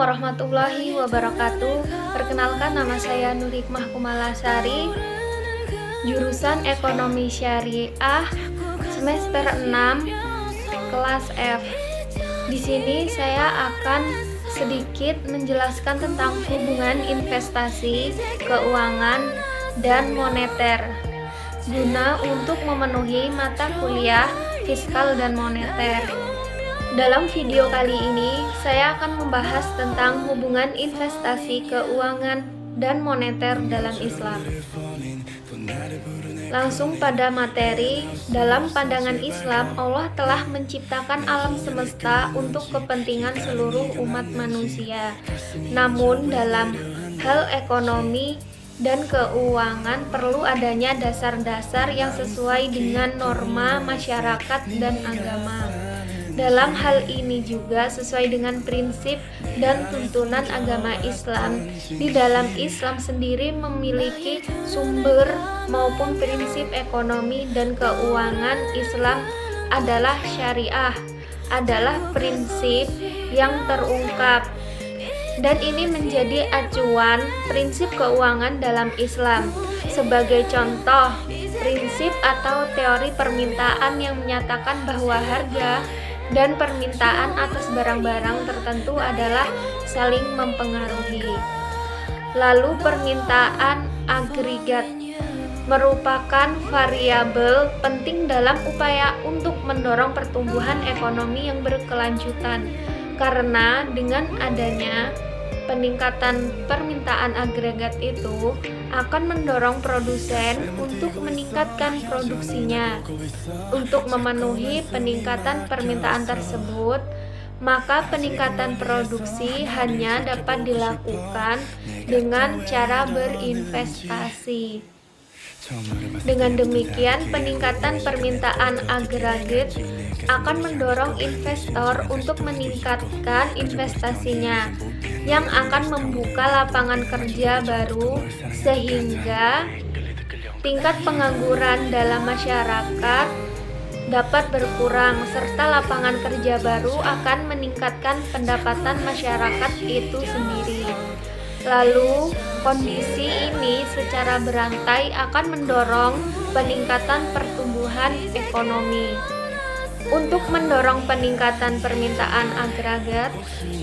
warahmatullahi wabarakatuh. Perkenalkan, nama saya Nur Hikmah Kumalasari, jurusan Ekonomi Syariah semester 6 kelas F. Di sini saya akan sedikit menjelaskan tentang hubungan investasi, keuangan, dan moneter guna untuk memenuhi mata kuliah fiskal dan moneter. Dalam video kali ini, saya akan membahas tentang hubungan investasi, keuangan, dan moneter dalam Islam. Langsung pada materi, dalam pandangan Islam, Allah telah menciptakan alam semesta untuk kepentingan seluruh umat manusia. Namun, dalam hal ekonomi dan keuangan perlu adanya dasar-dasar yang sesuai dengan norma masyarakat dan agama. Dalam hal ini juga sesuai dengan prinsip dan tuntunan agama Islam. Di dalam Islam sendiri memiliki sumber maupun prinsip ekonomi dan keuangan. Islam adalah syariah, adalah prinsip yang terungkap. Dan ini menjadi acuan prinsip keuangan dalam Islam. Sebagai contoh, prinsip atau teori permintaan yang menyatakan bahwa harga dan permintaan atas barang-barang tertentu adalah saling mempengaruhi. Lalu permintaan agregat merupakan variabel penting dalam upaya untuk mendorong pertumbuhan ekonomi yang berkelanjutan, karena dengan adanya peningkatan permintaan agregat itu akan mendorong produsen untuk meningkatkan produksinya. Untuk memenuhi peningkatan permintaan tersebut, maka peningkatan produksi hanya dapat dilakukan dengan cara berinvestasi. Dengan demikian, peningkatan permintaan agregat akan mendorong investor untuk meningkatkan investasinya, yang akan membuka lapangan kerja baru sehingga tingkat pengangguran dalam masyarakat dapat berkurang, serta lapangan kerja baru akan meningkatkan pendapatan masyarakat itu sendiri. Lalu, kondisi ini secara berantai akan mendorong peningkatan pertumbuhan ekonomi. Untuk mendorong peningkatan permintaan agregat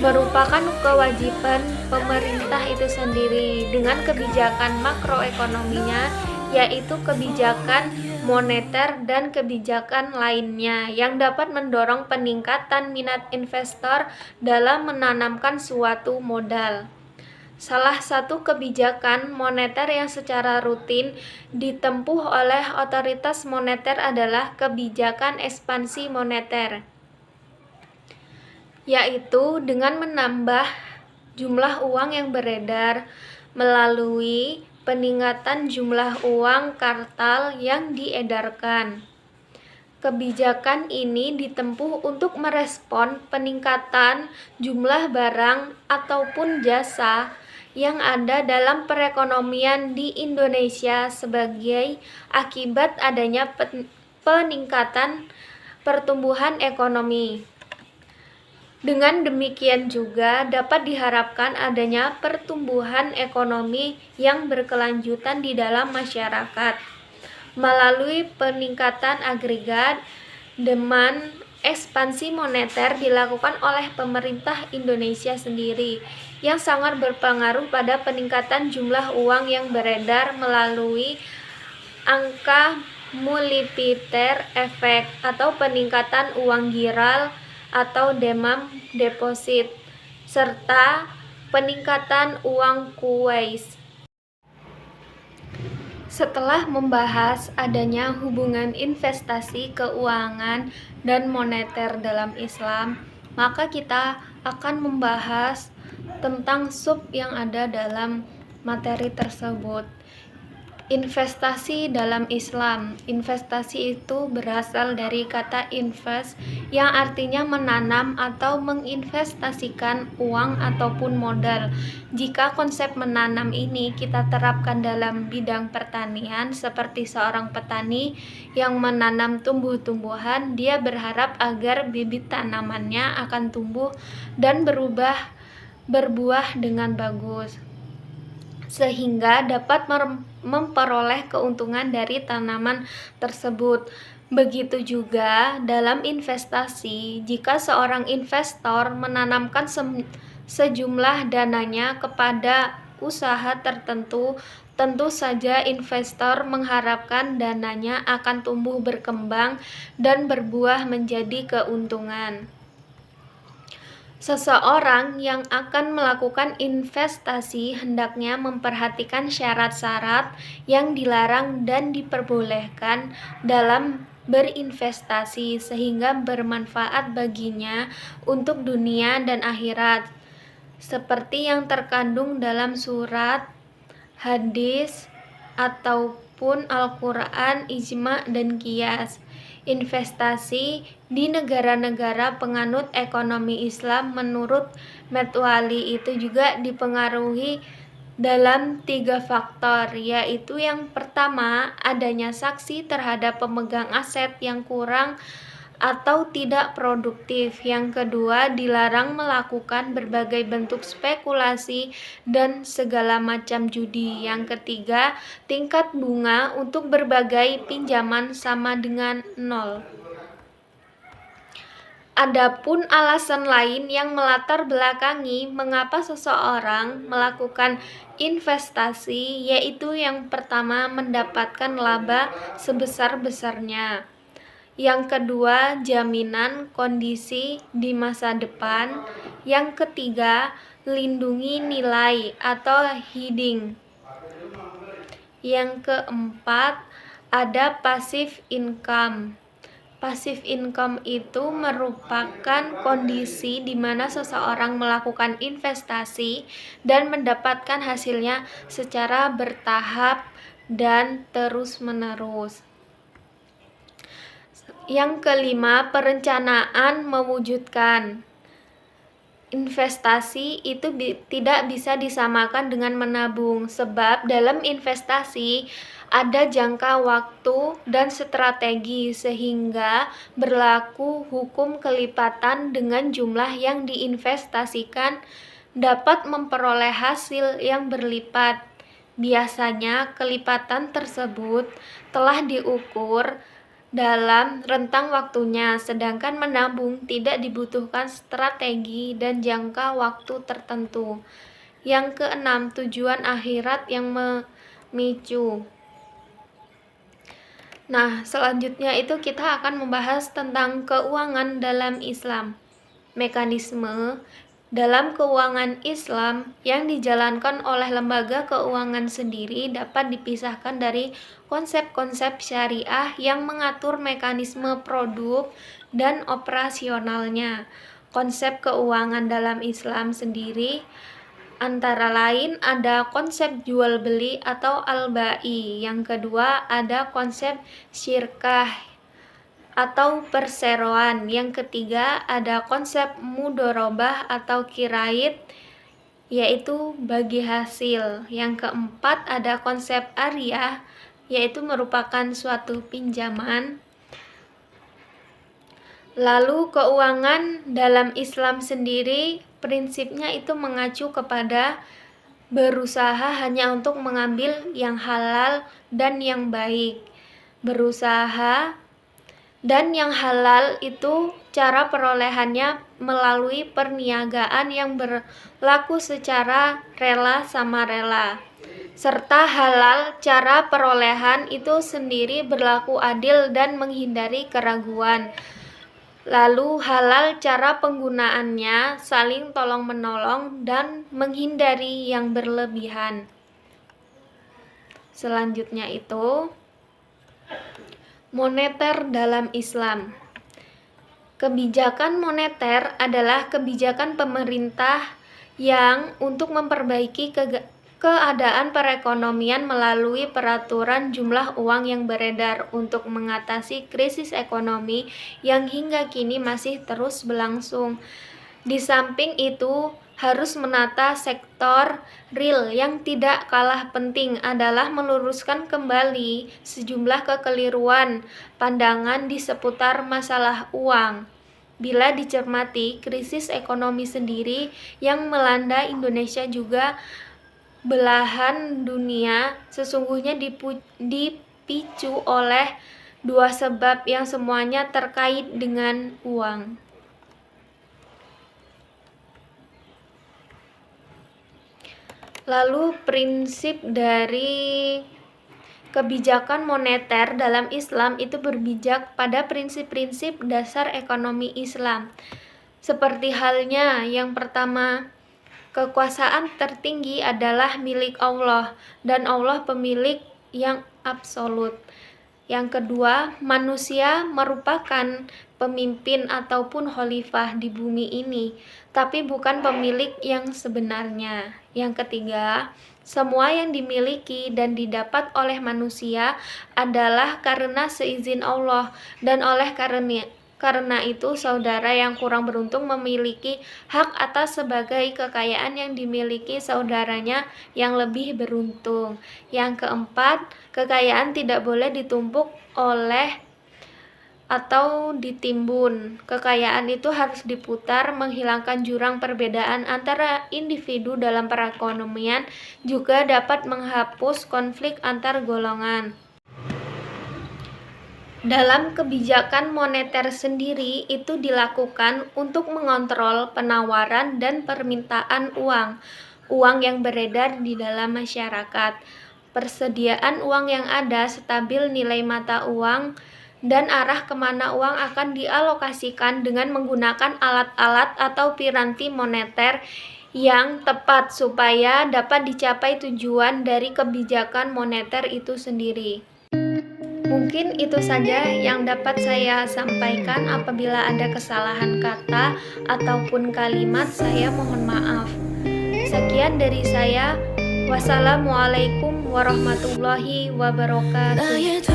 merupakan kewajiban pemerintah itu sendiri dengan kebijakan makroekonominya, yaitu kebijakan moneter dan kebijakan lainnya yang dapat mendorong peningkatan minat investor dalam menanamkan suatu modal. Salah satu kebijakan moneter yang secara rutin ditempuh oleh otoritas moneter adalah kebijakan ekspansi moneter, yaitu dengan menambah jumlah uang yang beredar melalui peningkatan jumlah uang kartal yang diedarkan. Kebijakan ini ditempuh untuk merespon peningkatan jumlah barang ataupun jasa yang ada dalam perekonomian di Indonesia sebagai akibat adanya peningkatan pertumbuhan ekonomi. Dengan demikian juga dapat diharapkan adanya pertumbuhan ekonomi yang berkelanjutan di dalam masyarakat melalui peningkatan agregat. Demand ekspansi moneter dilakukan oleh pemerintah Indonesia sendiri, yang sangat berpengaruh pada peningkatan jumlah uang yang beredar melalui angka multiplier effect atau peningkatan uang giral atau demand deposit, serta peningkatan uang kuis. Setelah membahas adanya hubungan investasi, keuangan, dan moneter dalam Islam, maka kita akan membahas tentang sub yang ada dalam materi tersebut. Investasi dalam Islam. Investasi itu berasal dari kata invest yang artinya menanam atau menginvestasikan uang ataupun modal. Jika konsep menanam ini kita terapkan dalam bidang pertanian, seperti seorang petani yang menanam tumbuh-tumbuhan, dia berharap agar bibit tanamannya akan tumbuh dan berubah berbuah dengan bagus, sehingga dapat memperoleh keuntungan dari tanaman tersebut. Begitu juga dalam investasi, jika seorang investor menanamkan sejumlah dananya kepada usaha tertentu, tentu saja investor mengharapkan dananya akan tumbuh berkembang dan berbuah menjadi keuntungan. Seseorang yang akan melakukan investasi hendaknya memperhatikan syarat-syarat yang dilarang dan diperbolehkan dalam berinvestasi sehingga bermanfaat baginya untuk dunia dan akhirat, seperti yang terkandung dalam surat, hadis, ataupun Al-Quran, ijma, dan qiyas. Investasi di negara-negara penganut ekonomi Islam menurut Metwali itu juga dipengaruhi dalam 3 faktor, yaitu yang pertama, adanya saksi terhadap pemegang aset yang kurang atau tidak produktif. Yang kedua, dilarang melakukan berbagai bentuk spekulasi dan segala macam judi. Yang ketiga, tingkat bunga untuk berbagai pinjaman sama dengan 0. Adapun alasan lain yang melatar belakangi mengapa seseorang melakukan investasi, yaitu yang pertama, mendapatkan laba sebesar-besarnya. Yang kedua, jaminan kondisi di masa depan. Yang ketiga, lindungi nilai atau hiding. Yang keempat, ada passive income. Passive income itu merupakan kondisi di mana seseorang melakukan investasi dan mendapatkan hasilnya secara bertahap dan terus-menerus. Yang kelima, perencanaan mewujudkan. Investasi itu tidak bisa disamakan dengan menabung, sebab dalam investasi ada jangka waktu dan strategi, sehingga berlaku hukum kelipatan. Dengan jumlah yang diinvestasikan dapat memperoleh hasil yang berlipat. Biasanya kelipatan tersebut telah diukur dalam rentang waktunya, sedangkan menabung tidak dibutuhkan strategi dan jangka waktu tertentu. Yang keenam, tujuan akhirat yang memicu. Nah, selanjutnya itu kita akan membahas tentang keuangan dalam Islam. Mekanisme dalam keuangan Islam yang dijalankan oleh lembaga keuangan sendiri dapat dipisahkan dari konsep-konsep syariah yang mengatur mekanisme produk dan operasionalnya. Konsep keuangan dalam Islam sendiri antara lain ada konsep jual beli atau al-bai. Yang kedua ada konsep syirkah atau perseroan. Yang ketiga ada konsep mudorobah atau kirait, yaitu bagi hasil. Yang keempat ada konsep ariyah, yaitu merupakan suatu pinjaman. Lalu keuangan dalam Islam sendiri prinsipnya itu mengacu kepada berusaha hanya untuk mengambil yang halal dan yang baik. Berusaha dan yang halal itu cara perolehannya melalui perniagaan yang berlaku secara rela sama rela. Serta halal cara perolehan itu sendiri berlaku adil dan menghindari keraguan. Lalu halal cara penggunaannya saling tolong-menolong dan menghindari yang berlebihan. Selanjutnya itu moneter dalam Islam. Kebijakan moneter adalah kebijakan pemerintah yang untuk memperbaiki keadaan perekonomian melalui peraturan jumlah uang yang beredar untuk mengatasi krisis ekonomi yang hingga kini masih terus berlangsung. Di samping itu, harus menata sektor real. Yang tidak kalah penting adalah meluruskan kembali sejumlah kekeliruan pandangan di seputar masalah uang. Bila dicermati, krisis ekonomi sendiri yang melanda Indonesia juga belahan dunia sesungguhnya dipicu oleh dua sebab yang semuanya terkait dengan uang. Lalu prinsip dari kebijakan moneter dalam Islam itu berpijak pada prinsip-prinsip dasar ekonomi Islam. Seperti halnya yang pertama, kekuasaan tertinggi adalah milik Allah dan Allah pemilik yang absolut. Yang kedua, manusia merupakan pemimpin ataupun khalifah di bumi ini, tapi bukan pemilik yang sebenarnya. Yang ketiga, semua yang dimiliki dan didapat oleh manusia adalah karena seizin Allah, dan oleh karena itu saudara yang kurang beruntung memiliki hak atas sebagai kekayaan yang dimiliki saudaranya yang lebih beruntung. Yang keempat, kekayaan tidak boleh ditumpuk oleh atau ditimbun. Kekayaan itu harus diputar, menghilangkan jurang perbedaan antara individu dalam perekonomian, juga dapat menghapus konflik antar golongan. Dalam kebijakan moneter sendiri itu dilakukan untuk mengontrol penawaran dan permintaan uang yang beredar di dalam masyarakat. Persediaan uang yang ada, stabil nilai mata uang, dan arah kemana uang akan dialokasikan dengan menggunakan alat-alat atau piranti moneter yang tepat supaya dapat dicapai tujuan dari kebijakan moneter itu sendiri. Mungkin itu saja yang dapat saya sampaikan. Apabila ada kesalahan kata ataupun kalimat, saya mohon maaf. Sekian dari saya. Wassalamualaikum warahmatullahi wabarakatuh.